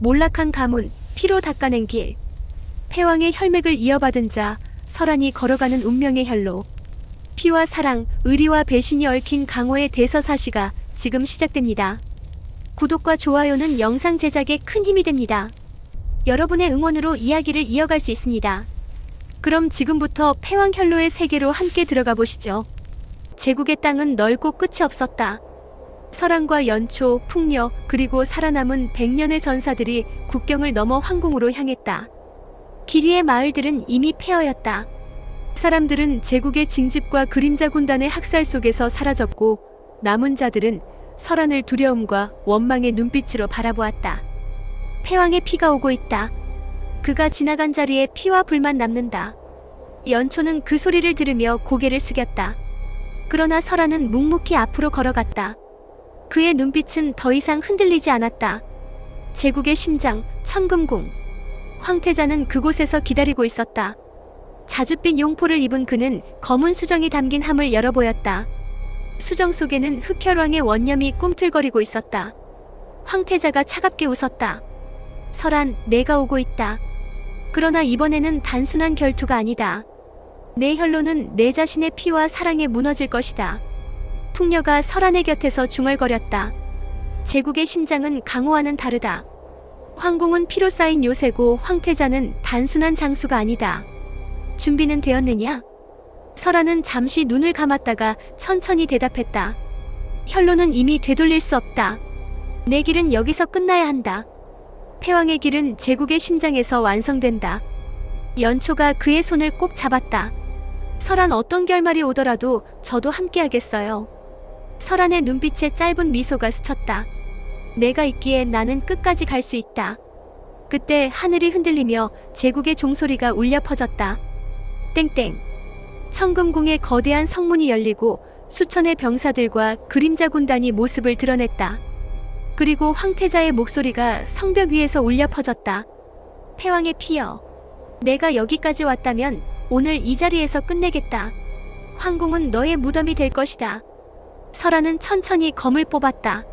몰락한 가문, 피로 닦아낸 길. 패왕의 혈맥을 이어받은 자, 설한이 걸어가는 운명의 혈로. 피와 사랑, 의리와 배신이 얽힌 강호의 대서사시가 지금 시작됩니다. 구독과 좋아요는 영상 제작에 큰 힘이 됩니다. 여러분의 응원으로 이야기를 이어갈 수 있습니다. 그럼 지금부터 패왕 혈로의 세계로 함께 들어가 보시죠. 제국의 땅은 넓고 끝이 없었다. 설한과 연초, 풍녀, 그리고 살아남은 100년의 전사들이 국경을 넘어 황궁으로 향했다. 길 위의 마을들은 이미 폐허였다. 사람들은 제국의 징집과 그림자 군단의 학살 속에서 사라졌고, 남은 자들은 설한을 두려움과 원망의 눈빛으로 바라보았다. 패왕의 피가 오고 있다. 그가 지나간 자리에 피와 불만 남는다. 연초는 그 소리를 들으며 고개를 숙였다. 그러나 설한은 묵묵히 앞으로 걸어갔다. 그의 눈빛은 더 이상 흔들리지 않았다. 제국의 심장, 천금궁. 황태자는 그곳에서 기다리고 있었다. 자줏빛 용포를 입은 그는 검은 수정이 담긴 함을 열어 보였다. 수정 속에는 흑혈왕의 원념이 꿈틀거리고 있었다. 황태자가 차갑게 웃었다. 설한, 내가 오고 있다. 그러나 이번에는 단순한 결투가 아니다. 내 혈로는 내 자신의 피와 사랑에 무너질 것이다. 풍녀가 설한의 곁에서 중얼거렸다. 제국의 심장은 강호와는 다르다. 황궁은 피로 쌓인 요새고 황태자는 단순한 장수가 아니다. 준비는 되었느냐? 설한은 잠시 눈을 감았다가 천천히 대답했다. 혈로는 이미 되돌릴 수 없다. 내 길은 여기서 끝나야 한다. 패왕의 길은 제국의 심장에서 완성된다. 연초가 그의 손을 꼭 잡았다. 설한, 어떤 결말이 오더라도 저도 함께하겠어요. 설한의 눈빛에 짧은 미소가 스쳤다. 내가 있기에 나는 끝까지 갈 수 있다. 그때 하늘이 흔들리며 제국의 종소리가 울려 퍼졌다. 땡땡. 천금궁의 거대한 성문이 열리고 수천의 병사들과 그림자 군단이 모습을 드러냈다. 그리고 황태자의 목소리가 성벽 위에서 울려 퍼졌다. 패왕의 피여. 내가 여기까지 왔다면 오늘 이 자리에서 끝내겠다. 황궁은 너의 무덤이 될 것이다. 설한은 천천히 검을 뽑았다.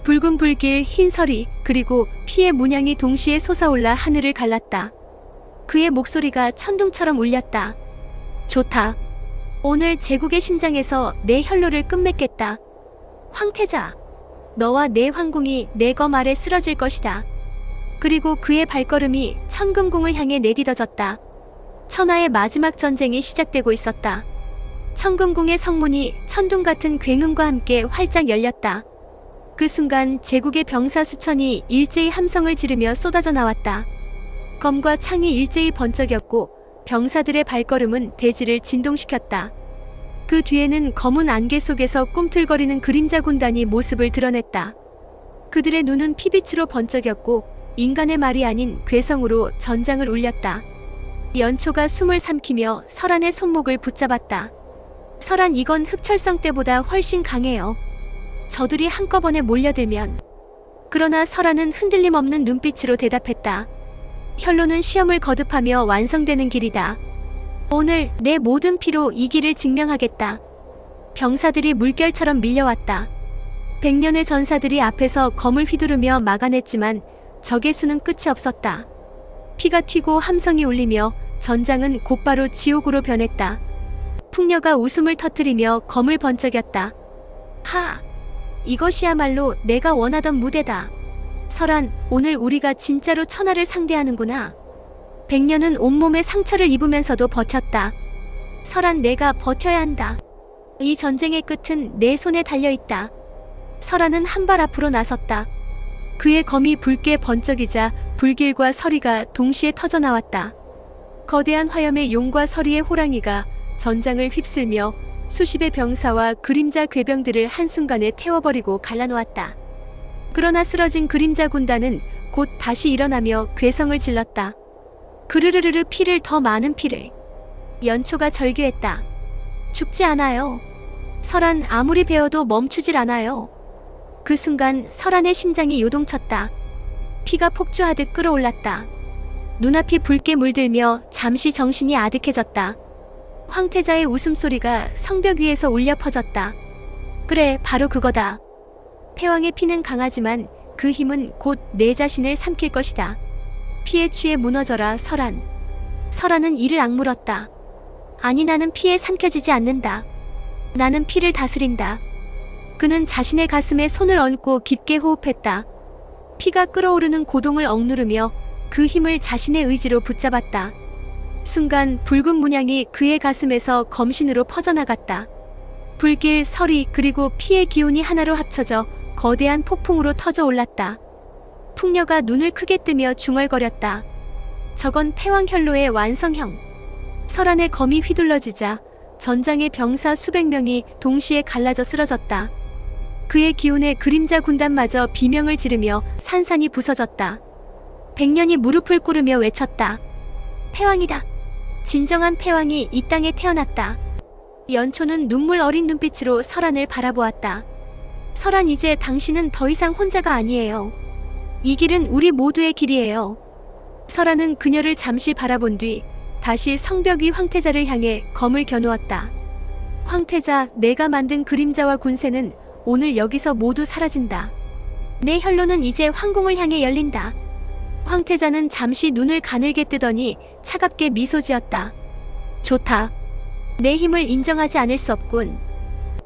붉은 불길, 흰 서리, 그리고 피의 문양이 동시에 솟아올라 하늘을 갈랐다. 그의 목소리가 천둥처럼 울렸다. 좋다. 오늘 제국의 심장에서 내 혈로를 끝맺겠다. 황태자, 너와 내 황궁이 내 검 아래 쓰러질 것이다. 그리고 그의 발걸음이 천금궁을 향해 내딛어졌다. 천하의 마지막 전쟁이 시작되고 있었다. 천금궁의 성문이 천둥 같은 굉음과 함께 활짝 열렸다. 그 순간 제국의 병사 수천이 일제히 함성을 지르며 쏟아져 나왔다. 검과 창이 일제히 번쩍였고 병사들의 발걸음은 대지를 진동시켰다. 그 뒤에는 검은 안개 속에서 꿈틀거리는 그림자 군단이 모습을 드러냈다. 그들의 눈은 피빛으로 번쩍였고 인간의 말이 아닌 괴성으로 전장을 울렸다. 연초가 숨을 삼키며 설한의 손목을 붙잡았다. 설한, 이건 흑철성 때보다 훨씬 강해요. 저들이 한꺼번에 몰려들면. 그러나 설한은 흔들림 없는 눈빛으로 대답했다. 혈로는 시험을 거듭하며 완성되는 길이다. 오늘 내 모든 피로 이 길을 증명하겠다. 병사들이 물결처럼 밀려왔다. 100년의 전사들이 앞에서 검을 휘두르며 막아냈지만 적의 수는 끝이 없었다. 피가 튀고 함성이 울리며 전장은 곧바로 지옥으로 변했다. 풍녀가 웃음을 터뜨리며 검을 번쩍였다. 하! 이것이야말로 내가 원하던 무대다. 설한, 오늘 우리가 진짜로 천하를 상대하는구나. 100년은 온몸에 상처를 입으면서도 버텼다. 설한, 내가 버텨야 한다. 이 전쟁의 끝은 내 손에 달려있다. 설한은 한 발 앞으로 나섰다. 그의 검이 붉게 번쩍이자 불길과 서리가 동시에 터져나왔다. 거대한 화염의 용과 서리의 호랑이가 전장을 휩쓸며 수십의 병사와 그림자 괴병들을 한순간에 태워버리고 갈라놓았다. 그러나 쓰러진 그림자 군단은 곧 다시 일어나며 괴성을 질렀다. 그르르르르, 피를, 더 많은 피를. 연초가 절규했다. 죽지 않아요. 설한, 아무리 베어도 멈추질 않아요. 그 순간 설한의 심장이 요동쳤다. 피가 폭주하듯 끓어올랐다. 눈앞이 붉게 물들며 잠시 정신이 아득해졌다. 황태자의 웃음소리가 성벽 위에서 울려 퍼졌다. 그래, 바로 그거다. 패왕의 피는 강하지만 그 힘은 곧 내 자신을 삼킬 것이다. 피에 취해 무너져라, 설한. 설한은 이를 악물었다. 아니, 나는 피에 삼켜지지 않는다. 나는 피를 다스린다. 그는 자신의 가슴에 손을 얹고 깊게 호흡했다. 피가 끓어오르는 고동을 억누르며 그 힘을 자신의 의지로 붙잡았다. 순간 붉은 문양이 그의 가슴에서 검신으로 퍼져나갔다. 불길, 서리, 그리고 피의 기운이 하나로 합쳐져 거대한 폭풍으로 터져 올랐다. 풍녀가 눈을 크게 뜨며 중얼거렸다. 저건 패왕현로의 완성형. 설안의 검이 휘둘러지자 전장의 병사 수백 명이 동시에 갈라져 쓰러졌다. 그의 기운에 그림자 군단마저 비명을 지르며 산산이 부서졌다. 백년이 무릎을 꿇으며 외쳤다. 패왕이다. 진정한 패왕이 이 땅에 태어났다. 연초는 눈물 어린 눈빛으로 설안을 바라보았다. 설안, 이제 당신은 더 이상 혼자가 아니에요. 이 길은 우리 모두의 길이에요. 설안은 그녀를 잠시 바라본 뒤 다시 성벽 위 황태자를 향해 검을 겨누었다. 황태자, 내가 만든 그림자와 군세는 오늘 여기서 모두 사라진다. 내 혈로는 이제 황궁을 향해 열린다. 황태자는 잠시 눈을 가늘게 뜨더니 차갑게 미소 지었다. 좋다. 내 힘을 인정하지 않을 수 없군.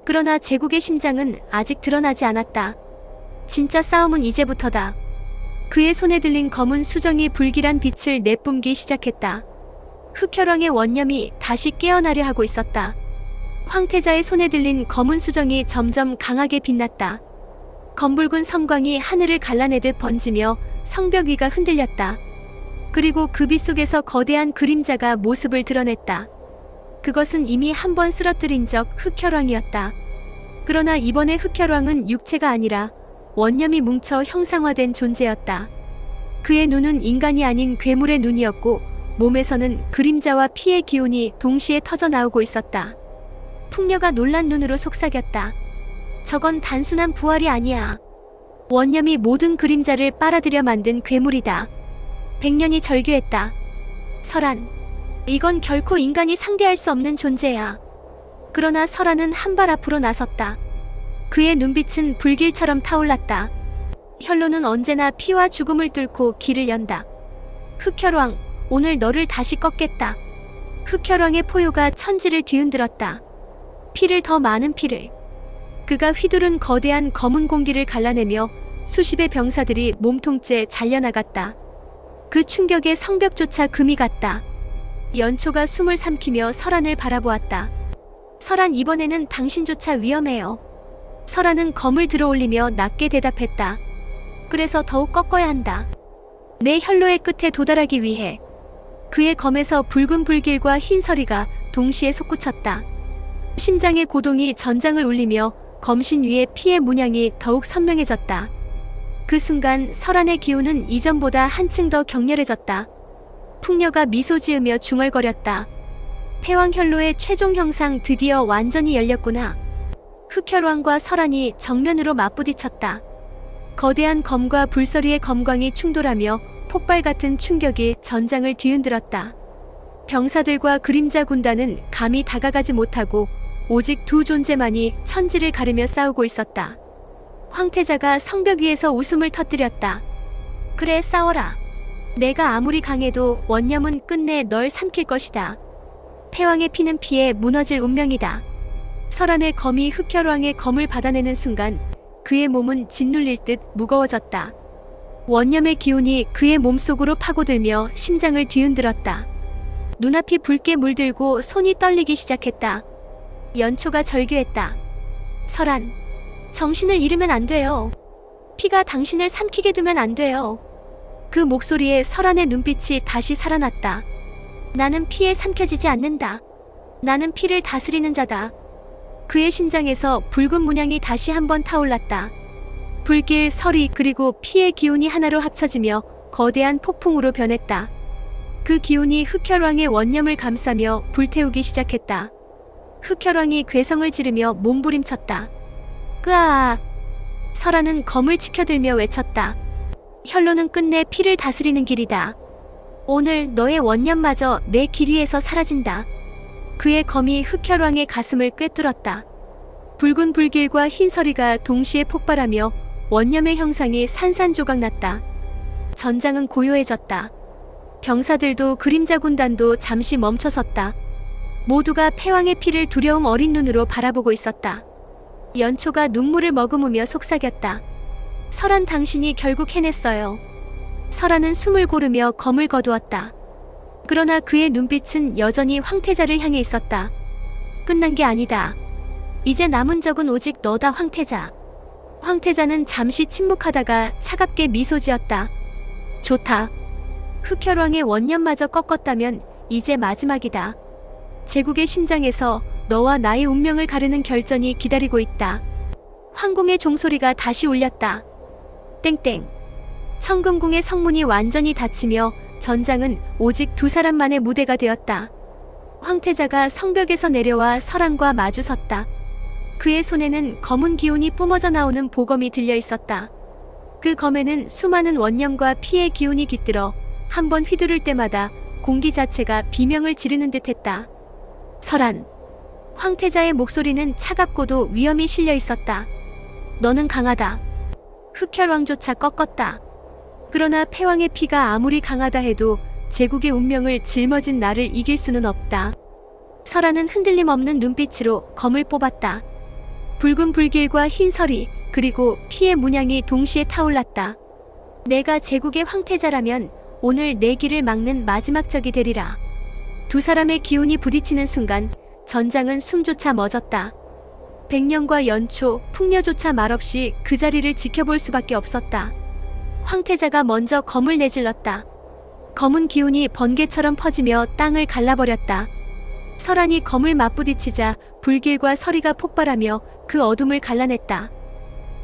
그러나 제국의 심장은 아직 드러나지 않았다. 진짜 싸움은 이제부터다. 그의 손에 들린 검은 수정이 불길한 빛을 내뿜기 시작했다. 흑혈왕의 원념이 다시 깨어나려 하고 있었다. 황태자의 손에 들린 검은 수정이 점점 강하게 빛났다. 검붉은 섬광이 하늘을 갈라내듯 번지며 성벽 위가 흔들렸다. 그리고 그 빛 속에서 거대한 그림자가 모습을 드러냈다. 그것은 이미 한 번 쓰러뜨린 적 흑혈왕이었다. 그러나 이번에 흑혈왕은 육체가 아니라 원념이 뭉쳐 형상화된 존재였다. 그의 눈은 인간이 아닌 괴물의 눈이었고 몸에서는 그림자와 피의 기운이 동시에 터져나오고 있었다. 풍녀가 놀란 눈으로 속삭였다. 저건 단순한 부활이 아니야. 원념이 모든 그림자를 빨아들여 만든 괴물이다. 백년이 절규했다. 설안, 이건 결코 인간이 상대할 수 없는 존재야. 그러나 설안은 한 발 앞으로 나섰다. 그의 눈빛은 불길처럼 타올랐다. 혈로는 언제나 피와 죽음을 뚫고 길을 연다. 흑혈왕, 오늘 너를 다시 꺾겠다. 흑혈왕의 포효가 천지를 뒤흔들었다. 피를, 더 많은 피를. 그가 휘두른 거대한 검은 공기를 갈라내며 수십의 병사들이 몸통째 잘려나갔다. 그 충격에 성벽조차 금이 갔다. 연초가 숨을 삼키며 설안을 바라보았다. 설안, 이번에는 당신조차 위험해요. 설안은 검을 들어올리며 낮게 대답했다. 그래서 더욱 꺾어야 한다. 내 혈로의 끝에 도달하기 위해. 그의 검에서 붉은 불길과 흰 서리가 동시에 솟구쳤다. 심장의 고동이 전장을 울리며 검신 위에 피의 문양이 더욱 선명해졌다. 그 순간 설안의 기운은 이전보다 한층 더 격렬해졌다. 풍녀가 미소 지으며 중얼거렸다. 패왕현로의 최종 형상 드디어 완전히 열렸구나. 흑혈왕과 설안이 정면으로 맞부딪혔다. 거대한 검과 불서리의 검광이 충돌하며 폭발 같은 충격이 전장을 뒤흔들었다. 병사들과 그림자 군단은 감히 다가가지 못하고 오직 두 존재만이 천지를 가르며 싸우고 있었다. 황태자가 성벽 위에서 웃음을 터뜨렸다. 그래, 싸워라. 내가 아무리 강해도 원념은 끝내 널 삼킬 것이다. 패왕의 피는 피해 무너질 운명이다. 설안의 검이 흑혈왕의 검을 받아내는 순간 그의 몸은 짓눌릴 듯 무거워졌다. 원념의 기운이 그의 몸속으로 파고들며 심장을 뒤흔들었다. 눈앞이 붉게 물들고 손이 떨리기 시작했다. 연초가 절규했다. 설안, 정신을 잃으면 안 돼요. 피가 당신을 삼키게 두면 안 돼요. 그 목소리에 설안의 눈빛이 다시 살아났다. 나는 피에 삼켜지지 않는다. 나는 피를 다스리는 자다. 그의 심장에서 붉은 문양이 다시 한번 타올랐다. 불길, 서리, 그리고 피의 기운이 하나로 합쳐지며 거대한 폭풍으로 변했다. 그 기운이 흑혈왕의 원념을 감싸며 불태우기 시작했다. 흑혈왕이 괴성을 지르며 몸부림쳤다. 으아! 설안은 검을 치켜들며 외쳤다. 혈로는 끝내 피를 다스리는 길이다. 오늘 너의 원념마저 내 길 위에서 사라진다. 그의 검이 흑혈왕의 가슴을 꿰뚫었다. 붉은 불길과 흰 서리가 동시에 폭발하며 원념의 형상이 산산조각났다. 전장은 고요해졌다. 병사들도 그림자 군단도 잠시 멈춰섰다. 모두가 패왕의 피를 두려움 어린 눈으로 바라보고 있었다. 연초가 눈물을 머금으며 속삭였다. 설한, 당신이 결국 해냈어요. 설한은 숨을 고르며 검을 거두었다. 그러나 그의 눈빛은 여전히 황태자를 향해 있었다. 끝난 게 아니다. 이제 남은 적은 오직 너다, 황태자. 황태자는 잠시 침묵하다가 차갑게 미소 지었다. 좋다. 흑혈왕의 원념마저 꺾었다면 이제 마지막이다. 제국의 심장에서 너와 나의 운명을 가르는 결전이 기다리고 있다. 황궁의 종소리가 다시 울렸다. 땡땡. 청금궁의 성문이 완전히 닫히며 전장은 오직 두 사람만의 무대가 되었다. 황태자가 성벽에서 내려와 설한과 마주섰다. 그의 손에는 검은 기운이 뿜어져 나오는 보검이 들려 있었다. 그 검에는 수많은 원념과 피의 기운이 깃들어 한 번 휘두를 때마다 공기 자체가 비명을 지르는 듯했다. 설한. 황태자의 목소리는 차갑고도 위험이 실려 있었다. 너는 강하다. 흑혈왕조차 꺾었다. 그러나 패왕의 피가 아무리 강하다 해도 제국의 운명을 짊어진 나를 이길 수는 없다. 설한은 흔들림 없는 눈빛으로 검을 뽑았다. 붉은 불길과 흰 서리, 그리고 피의 문양이 동시에 타올랐다. 내가 제국의 황태자라면 오늘 내 길을 막는 마지막 적이 되리라. 두 사람의 기운이 부딪히는 순간 전장은 숨조차 멎었다. 백년과 연초, 풍녀조차 말없이 그 자리를 지켜볼 수밖에 없었다. 황태자가 먼저 검을 내질렀다. 검은 기운이 번개처럼 퍼지며 땅을 갈라버렸다. 설한이 검을 맞부딪히자 불길과 서리가 폭발하며 그 어둠을 갈라냈다.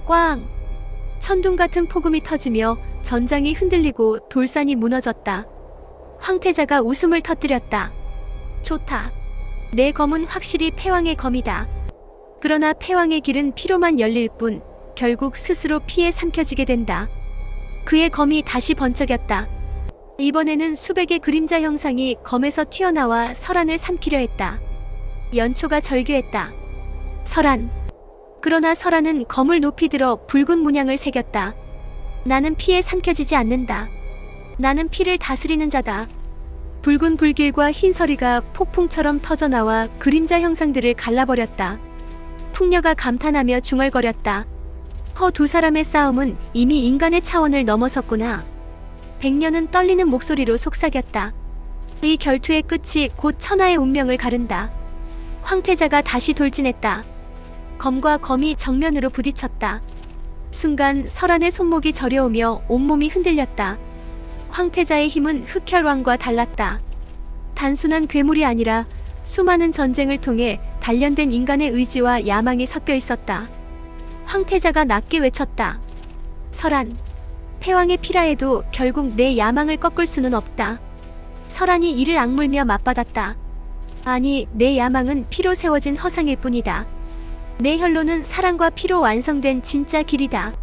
꽝! 천둥 같은 폭음이 터지며 전장이 흔들리고 돌산이 무너졌다. 황태자가 웃음을 터뜨렸다. 좋다. 내 검은 확실히 패왕의 검이다. 그러나 패왕의 길은 피로만 열릴 뿐 결국 스스로 피에 삼켜지게 된다. 그의 검이 다시 번쩍였다. 이번에는 수백의 그림자 형상이 검에서 튀어나와 설한을 삼키려 했다. 연초가 절규했다. 설한. 그러나 설한은 검을 높이 들어 붉은 문양을 새겼다. 나는 피에 삼켜지지 않는다. 나는 피를 다스리는 자다. 붉은 불길과 흰 서리가 폭풍처럼 터져나와 그림자 형상들을 갈라버렸다. 풍녀가 감탄하며 중얼거렸다. 두 사람의 싸움은 이미 인간의 차원을 넘어섰구나. 백년은 떨리는 목소리로 속삭였다. 이 결투의 끝이 곧 천하의 운명을 가른다. 황태자가 다시 돌진했다. 검과 검이 정면으로 부딪혔다. 순간 설한의 손목이 저려오며 온몸이 흔들렸다. 황태자의 힘은 흑혈왕과 달랐다. 단순한 괴물이 아니라 수많은 전쟁을 통해 단련된 인간의 의지와 야망이 섞여 있었다. 황태자가 낮게 외쳤다. 설한. 패왕의 피라에도 결국 내 야망을 꺾을 수는 없다. 설한이 이를 악물며 맞받았다. 아니, 내 야망은 피로 세워진 허상일 뿐이다. 내 혈로는 사랑과 피로 완성된 진짜 길이다.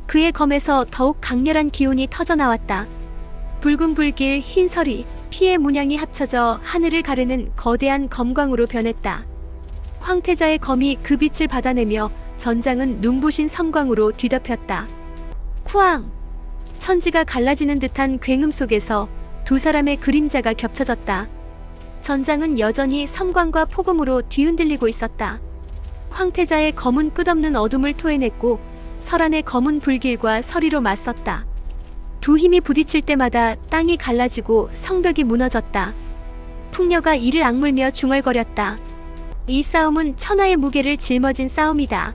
그의 검에서 더욱 강렬한 기운이 터져나왔다. 붉은 불길, 흰 서리, 피의 문양이 합쳐져 하늘을 가르는 거대한 검광으로 변했다. 황태자의 검이 그 빛을 받아내며 전장은 눈부신 섬광으로 뒤덮였다. 쿠앙! 천지가 갈라지는 듯한 굉음 속에서 두 사람의 그림자가 겹쳐졌다. 전장은 여전히 섬광과 폭음으로 뒤흔들리고 있었다. 황태자의 검은 끝없는 어둠을 토해냈고 설한의 검은 불길과 서리로 맞섰다. 두 힘이 부딪힐 때마다 땅이 갈라지고 성벽이 무너졌다. 풍녀가 이를 악물며 중얼거렸다. 이 싸움은 천하의 무게를 짊어진 싸움이다.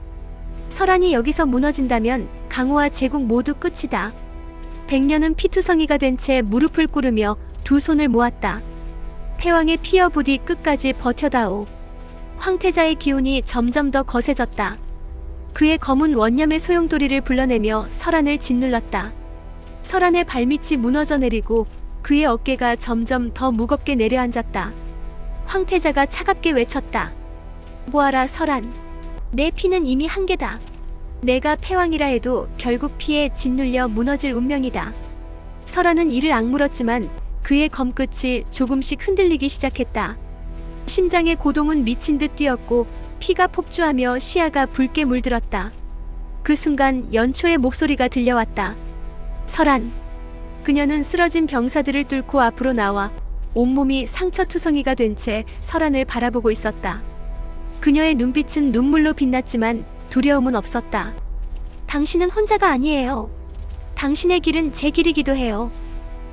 설한이 여기서 무너진다면 강호와 제국 모두 끝이다. 백년은 피투성이가 된 채 무릎을 꿇으며 두 손을 모았다. 패왕의 피어 부디 끝까지 버텨다오. 황태자의 기운이 점점 더 거세졌다. 그의 검은 원념의 소용돌이를 불러내며 설한을 짓눌렀다. 설한의 발밑이 무너져 내리고 그의 어깨가 점점 더 무겁게 내려앉았다. 황태자가 차갑게 외쳤다. 보아라, 설한. 내 피는 이미 한계다. 내가 패왕이라 해도 결국 피에 짓눌려 무너질 운명이다. 설한은 이를 악물었지만 그의 검끝이 조금씩 흔들리기 시작했다. 심장의 고동은 미친 듯 뛰었고 피가 폭주하며 시야가 붉게 물들었다. 그 순간 연초의 목소리가 들려왔다. 설한. 그녀는 쓰러진 병사들을 뚫고 앞으로 나와 온몸이 상처투성이가 된 채 설한을 바라보고 있었다. 그녀의 눈빛은 눈물로 빛났지만 두려움은 없었다. 당신은 혼자가 아니에요. 당신의 길은 제 길이기도 해요.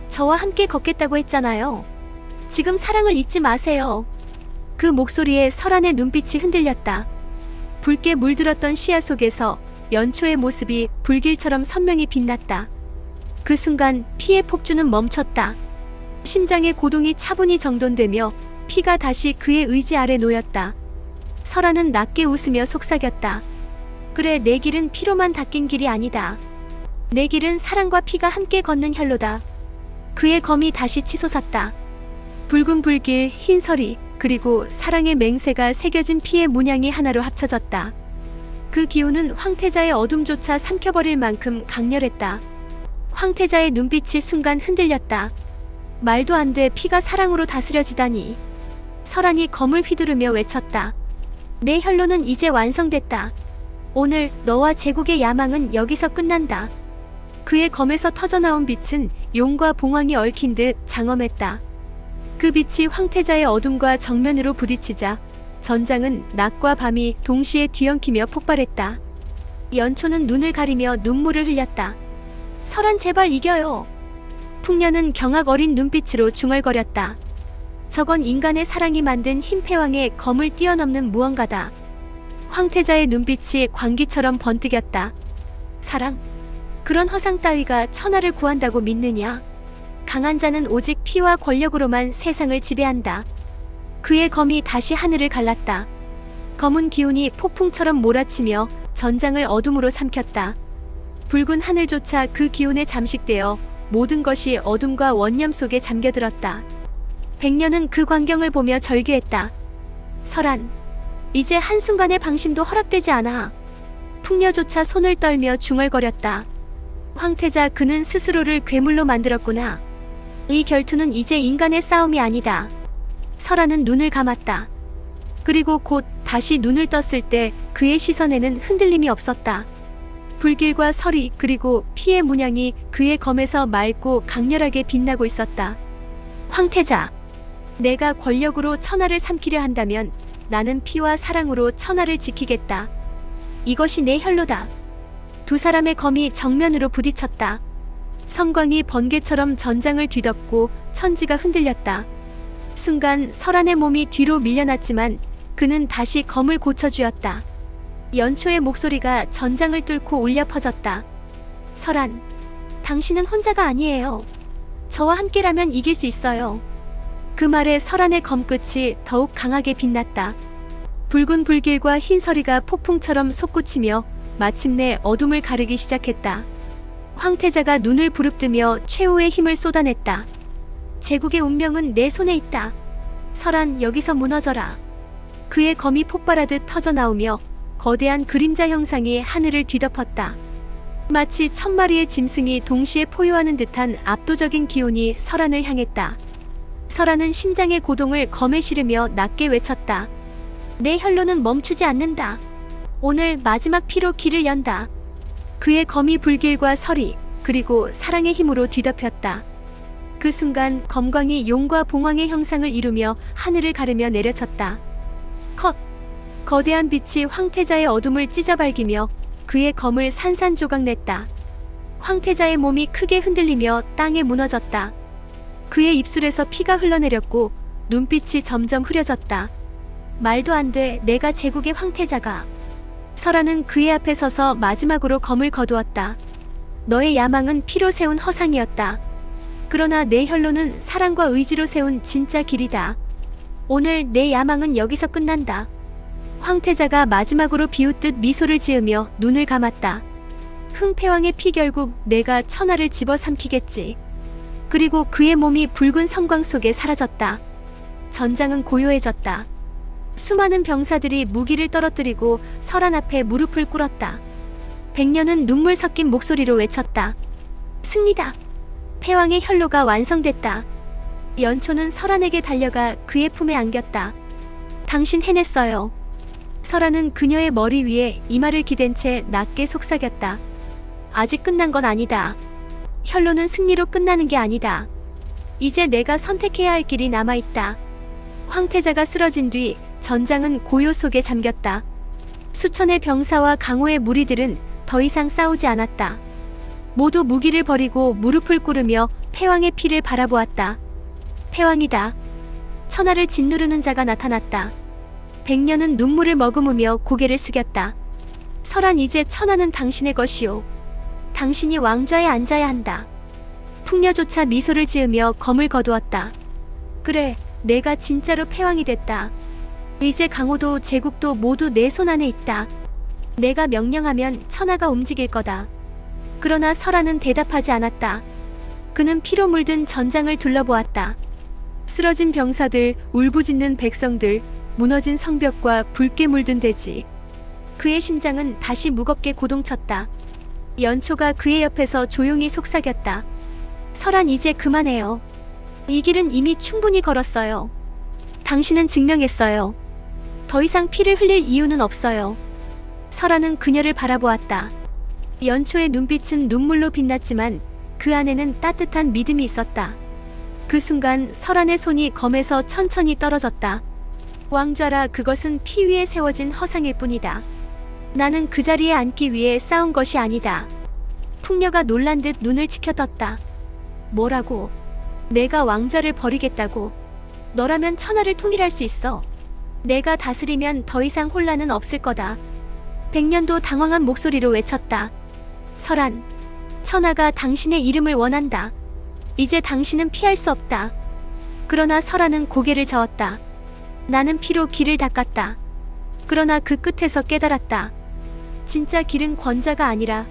저와 함께 걷겠다고 했잖아요. 지금 사랑을 잊지 마세요. 그 목소리에 설한의 눈빛이 흔들렸다. 붉게 물들었던 시야 속에서 연초의 모습이 불길처럼 선명히 빛났다. 그 순간 피의 폭주는 멈췄다. 심장의 고동이 차분히 정돈되며 피가 다시 그의 의지 아래 놓였다. 설한은 낮게 웃으며 속삭였다. 그래, 내 길은 피로만 닦인 길이 아니다. 내 길은 사랑과 피가 함께 걷는 혈로다. 그의 검이 다시 치솟았다. 붉은 불길, 흰 서리, 그리고 사랑의 맹세가 새겨진 피의 문양이 하나로 합쳐졌다. 그 기운은 황태자의 어둠조차 삼켜버릴 만큼 강렬했다. 황태자의 눈빛이 순간 흔들렸다. 말도 안 돼, 피가 사랑으로 다스려지다니. 설한이 검을 휘두르며 외쳤다. 내 혈로는 이제 완성됐다. 오늘 너와 제국의 야망은 여기서 끝난다. 그의 검에서 터져나온 빛은 용과 봉황이 얽힌 듯 장엄했다. 그 빛이 황태자의 어둠과 정면으로 부딪히자 전장은 낮과 밤이 동시에 뒤엉키며 폭발했다. 연초는 눈을 가리며 눈물을 흘렸다. 설한, 제발 이겨요. 풍년은 경악 어린 눈빛으로 중얼거렸다. 저건 인간의 사랑이 만든 흰 패왕의 검을 뛰어넘는 무언가다. 황태자의 눈빛이 광기처럼 번뜩였다. 사랑? 그런 허상 따위가 천하를 구한다고 믿느냐? 강한 자는 오직 피와 권력으로만 세상을 지배한다. 그의 검이 다시 하늘을 갈랐다. 검은 기운이 폭풍처럼 몰아치며 전장을 어둠으로 삼켰다. 붉은 하늘조차 그 기운에 잠식되어 모든 것이 어둠과 원념 속에 잠겨들었다. 백년은 그 광경을 보며 절규했다. 설한, 이제 한순간의 방심도 허락되지 않아. 풍녀조차 손을 떨며 중얼거렸다. 황태자, 그는 스스로를 괴물로 만들었구나. 이 결투는 이제 인간의 싸움이 아니다. 설한은 눈을 감았다. 그리고 곧 다시 눈을 떴을 때 그의 시선에는 흔들림이 없었다. 불길과 서리 그리고 피의 문양이 그의 검에서 맑고 강렬하게 빛나고 있었다. 황태자, 내가 권력으로 천하를 삼키려 한다면 나는 피와 사랑으로 천하를 지키겠다. 이것이 내 혈로다. 두 사람의 검이 정면으로 부딪혔다. 성광이 번개처럼 전장을 뒤덮고 천지가 흔들렸다. 순간 설한의 몸이 뒤로 밀려났지만 그는 다시 검을 고쳐주었다. 연초의 목소리가 전장을 뚫고 울려 퍼졌다. 설한, 당신은 혼자가 아니에요. 저와 함께라면 이길 수 있어요. 그 말에 설한의 검끝이 더욱 강하게 빛났다. 붉은 불길과 흰 서리가 폭풍처럼 솟구치며 마침내 어둠을 가르기 시작했다. 황태자가 눈을 부릅뜨며 최후의 힘을 쏟아냈다. 제국의 운명은 내 손에 있다. 설한, 여기서 무너져라. 그의 검이 폭발하듯 터져나오며 거대한 그림자 형상이 하늘을 뒤덮었다. 마치 1000마리의 짐승이 동시에 포효하는 듯한 압도적인 기운이 설한을 향했다. 설한은 심장의 고동을 검에 실으며 낮게 외쳤다. 내 혈로는 멈추지 않는다. 오늘 마지막 피로 길을 연다. 그의 검이 불길과 서리 그리고 사랑의 힘으로 뒤덮였다. 그 순간 검광이 용과 봉황의 형상을 이루며 하늘을 가르며 내려쳤다. 컷! 거대한 빛이 황태자의 어둠을 찢어발기며 그의 검을 산산조각냈다. 황태자의 몸이 크게 흔들리며 땅에 무너졌다. 그의 입술에서 피가 흘러내렸고 눈빛이 점점 흐려졌다. 말도 안 돼, 내가 제국의 황태자가. 설한은 그의 앞에 서서 마지막으로 검을 거두었다. 너의 야망은 피로 세운 허상이었다. 그러나 내 혈로는 사랑과 의지로 세운 진짜 길이다. 오늘 내 야망은 여기서 끝난다. 황태자가 마지막으로 비웃듯 미소를 지으며 눈을 감았다. 흥패왕의 피, 결국 내가 천하를 집어삼키겠지. 그리고 그의 몸이 붉은 섬광 속에 사라졌다. 전장은 고요해졌다. 수많은 병사들이 무기를 떨어뜨리고 설한 앞에 무릎을 꿇었다. 백년은 눈물 섞인 목소리로 외쳤다. 승리다. 패왕의 혈로가 완성됐다. 연초는 설한에게 달려가 그의 품에 안겼다. 당신 해냈어요. 설아는 그녀의 머리 위에 이마를 기댄 채 낮게 속삭였다. 아직 끝난 건 아니다. 혈로는 승리로 끝나는 게 아니다. 이제 내가 선택해야 할 길이 남아있다. 황태자가 쓰러진 뒤 전장은 고요 속에 잠겼다. 수천의 병사와 강호의 무리들은 더 이상 싸우지 않았다. 모두 무기를 버리고 무릎을 꿇으며 패왕의 피를 바라보았다. 패왕이다. 천하를 짓누르는 자가 나타났다. 백년은 눈물을 머금으며 고개를 숙였다. 설한, 이제 천하는 당신의 것이오. 당신이 왕좌에 앉아야 한다. 풍녀조차 미소를 지으며 검을 거두었다. 그래, 내가 진짜로 패왕이 됐다. 이제 강호도 제국도 모두 내 손 안에 있다. 내가 명령하면 천하가 움직일 거다. 그러나 설아는 대답하지 않았다. 그는 피로 물든 전장을 둘러보았다. 쓰러진 병사들, 울부짖는 백성들, 무너진 성벽과 붉게 물든 대지. 그의 심장은 다시 무겁게 고동쳤다. 연초가 그의 옆에서 조용히 속삭였다. 설한, 이제 그만해요. 이 길은 이미 충분히 걸었어요. 당신은 증명했어요. 더 이상 피를 흘릴 이유는 없어요. 설아는 그녀를 바라보았다. 연초의 눈빛은 눈물로 빛났지만 그 안에는 따뜻한 믿음이 있었다. 그 순간 설안의 손이 검에서 천천히 떨어졌다. 왕좌라, 그것은 피 위에 세워진 허상일 뿐이다. 나는 그 자리에 앉기 위해 싸운 것이 아니다. 풍녀가 놀란 듯 눈을 치켜떴다. 뭐라고? 내가 왕좌를 버리겠다고? 너라면 천하를 통일할 수 있어. 내가 다스리면 더 이상 혼란은 없을 거다. 백년도 당황한 목소리로 외쳤다. 설안, 천하가 당신의 이름을 원한다. 이제 당신은 피할 수 없다. 그러나 설안은 고개를 저었다. 나는 피로 길을 닦았다. 그러나 그 끝에서 깨달았다. 진짜 길은 권좌가 아니라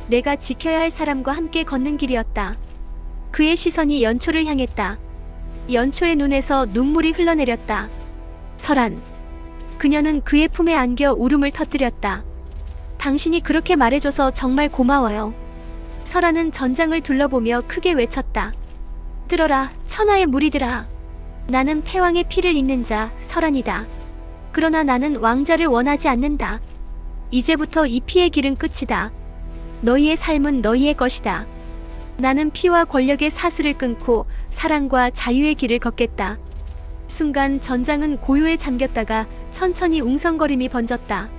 내가 지켜야 할 사람과 함께 걷는 길이었다. 그의 시선이 연초를 향했다. 연초의 눈에서 눈물이 흘러내렸다. 설안. 그녀는 그의 품에 안겨 울음을 터뜨렸다. 당신이 그렇게 말해줘서 정말 고마워요. 설안은 전장을 둘러보며 크게 외쳤다. 들어라, 천하의 무리들아. 나는 패왕의 피를 잇는 자, 설안이다. 그러나 나는 왕자를 원하지 않는다. 이제부터 이 피의 길은 끝이다. 너희의 삶은 너희의 것이다. 나는 피와 권력의 사슬을 끊고 사랑과 자유의 길을 걷겠다. 순간 전장은 고요에 잠겼다가 천천히 웅성거림이 번졌다.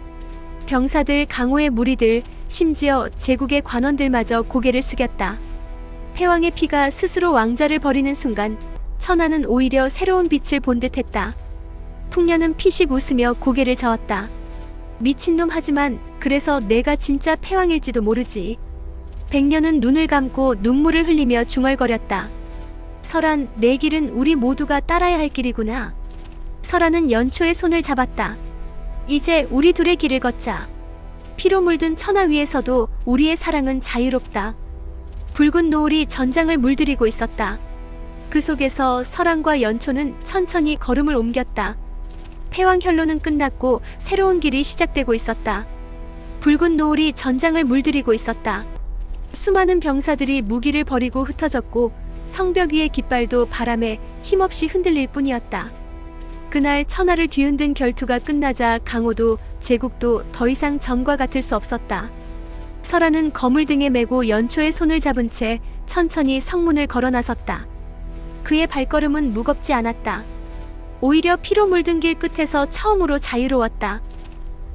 병사들, 강호의 무리들, 심지어 제국의 관원들마저 고개를 숙였다. 패왕의 피가 스스로 왕좌를 버리는 순간 천하는 오히려 새로운 빛을 본 듯했다. 풍녀는 피식 웃으며 고개를 저었다. 미친놈, 하지만 그래서 내가 진짜 패왕일지도 모르지. 백년은 눈을 감고 눈물을 흘리며 중얼거렸다. 설안, 내 길은 우리 모두가 따라야 할 길이구나. 설안은 연초의 손을 잡았다. 이제 우리 둘의 길을 걷자. 피로 물든 천하 위에서도 우리의 사랑은 자유롭다. 붉은 노을이 전장을 물들이고 있었다. 그 속에서 설안과 연초는 천천히 걸음을 옮겼다. 패왕 혈로는 끝났고 새로운 길이 시작되고 있었다. 붉은 노을이 전장을 물들이고 있었다. 수많은 병사들이 무기를 버리고 흩어졌고 성벽 위의 깃발도 바람에 힘없이 흔들릴 뿐이었다. 그날 천하를 뒤흔든 결투가 끝나자 강호도 제국도 더 이상 전과 같을 수 없었다. 설아는 검을 등에 메고 연초의 손을 잡은 채 천천히 성문을 걸어 나섰다. 그의 발걸음은 무겁지 않았다. 오히려 피로 물든 길 끝에서 처음으로 자유로웠다.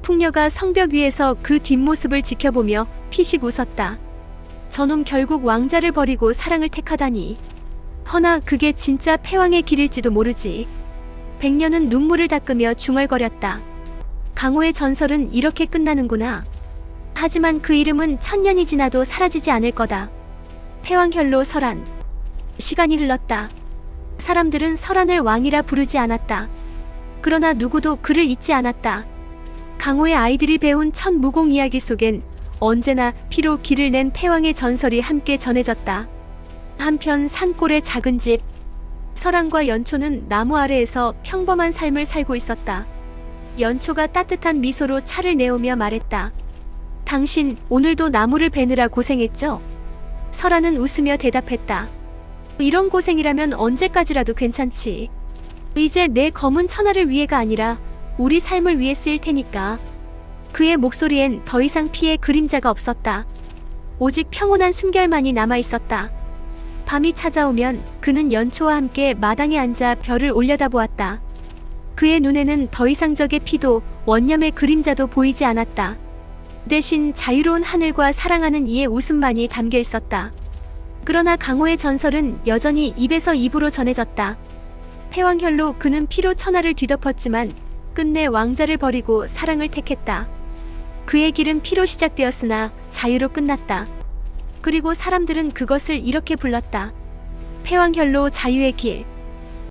풍녀가 성벽 위에서 그 뒷모습을 지켜보며 피식 웃었다. 저놈 결국 왕자를 버리고 사랑을 택하다니. 허나 그게 진짜 패왕의 길일지도 모르지. 백년은 눈물을 닦으며 중얼거렸다. 강호의 전설은 이렇게 끝나는구나. 하지만 그 이름은 천년이 지나도 사라지지 않을 거다. 패왕혈로 설안. 시간이 흘렀다. 사람들은 설안을 왕이라 부르지 않았다. 그러나 누구도 그를 잊지 않았다. 강호의 아이들이 배운 첫 무공 이야기 속엔 언제나 피로 길을 낸 패왕의 전설이 함께 전해졌다. 한편 산골의 작은 집. 설안과 연초는 나무 아래에서 평범한 삶을 살고 있었다. 연초가 따뜻한 미소로 차를 내오며 말했다. 당신 오늘도 나무를 베느라 고생했죠? 설안은 웃으며 대답했다. 이런 고생이라면 언제까지라도 괜찮지. 이제 내 검은 천하를 위해가 아니라 우리 삶을 위해 쓰일 테니까. 그의 목소리엔 더 이상 피의 그림자가 없었다. 오직 평온한 숨결만이 남아있었다. 밤이 찾아오면 그는 연초와 함께 마당에 앉아 별을 올려다보았다. 그의 눈에는 더 이상 적의 피도 원념의 그림자도 보이지 않았다. 대신 자유로운 하늘과 사랑하는 이의 웃음만이 담겨 있었다. 그러나 강호의 전설은 여전히 입에서 입으로 전해졌다. 패왕혈로 그는 피로 천하를 뒤덮었지만 끝내 왕자를 버리고 사랑을 택했다. 그의 길은 피로 시작되었으나 자유로 끝났다. 그리고 사람들은 그것을 이렇게 불렀다. 패왕혈로 자유의 길.